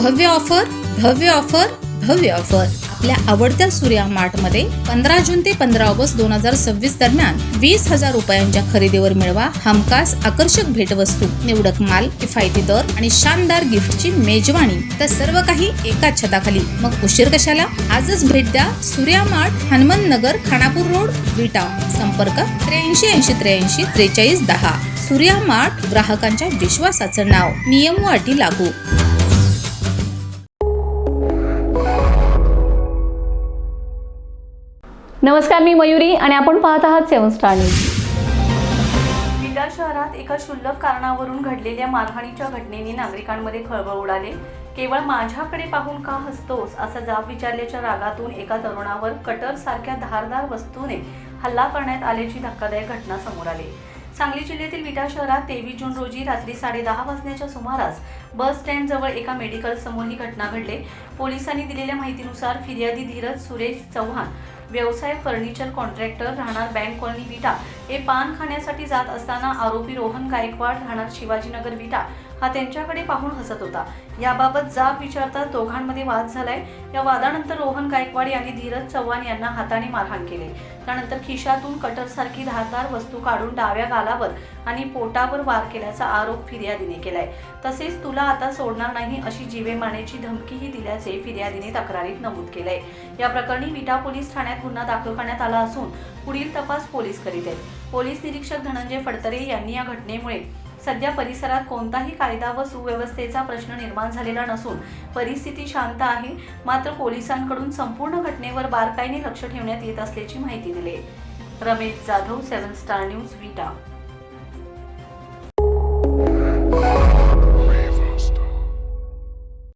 भव्य ऑफर भव्य ऑफर भव्य ऑफर आपल्या आवडत्या सूर्या मार्ट मध्ये 15 जून ते 15 ऑगस्ट 2026 दरम्यान 20,000 रुपयांच्या खरेदीवर मिळवा हमखास आकर्षक भेटवस्तू, निवडक माल, किफायती दर आणि शानदार गिफ्टची मेजवानी. तर सर्व काही एकाच छताखाली. मग उशीर कशाला? आजच भेट द्या सूर्या मार्ट, हनुमान नगर, खानापूर रोड, विटा. संपर्क 83 43 10. सूर्या मार्ट, ग्राहकांच्या विश्वासाचं नाव. नियम व अटी लागू. नमस्कार, मी मयुरी आणि आपण पाहत आहात 7 स्टार न्यूज. विटा शहरात एका क्षुल्लक कारणावरून घडलेल्या मारहाणीच्या घटनेने नागरिकांमध्ये खळबळ उडाली. केवळ माझ्याकडे पाहून का हसतोस असा जाब विचारल्याच्या रागातून एका तरुणावर कटर सारख्या धारदार वस्तूने हल्ला करण्यात आल्याची धक्कादायक घटना समोर आली. सांगली जिल्ह्यातील विटा शहरात 23 जून रोजी रात्री 10:30 वाजण्याच्या सुमारास बस स्टँड जवळ एका मेडिकल समोर ही घटना घडली. पोलिसांनी दिलेल्या माहितीनुसार फिर्यादी धीरज सुरेश चव्हाण, व्यवसाय फर्निचर कॉन्ट्रॅक्टर, राहणार बँक कॉलनी विटा, हे पान खाण्यासाठी जात असताना आरोपी रोहन गायकवाड, राहणार शिवाजीनगर विटा, हा त्यांच्याकडे पाहून हसत होता. याबाबत जाब विचारता दोघांमध्ये वाद झालाय. या वादानंतर रोहन गायकवाड यांनी धीरज चव्हाण यांना हाताने मारहाण केली. त्यानंतर खिशातून कटरसारखी धारदार वस्तू काढून डाव्या गालावर आणि पोटावर वार केल्याचा आरोप फिर्यादीने केलाय. तसेच तुला आता सोडणार नाही अशी जीवे मारण्याची धमकीही दिल्याचे फिर्यादीने तक्रारीत नमूद केलंय. या प्रकरणी विटा पोलीस ठाण्यात गुन्हा दाखल करण्यात आला असून पुढील तपास पोलीस करीत आहेत. पोलीस निरीक्षक धनंजय फडतरे यांनी या घटनेमुळे सध्या परिसरात कोणताही कायदा व सुव्यवस्थेचा प्रश्न निर्माण झालेला नसून परिस्थिती शांत आहे. मात्र पोलिसांकडून संपूर्ण घटनेवर बारकाईने लक्ष ठेवण्यात येत असल्याची माहिती दिली. रमेश जाधव, 7 स्टार न्यूज, विटा.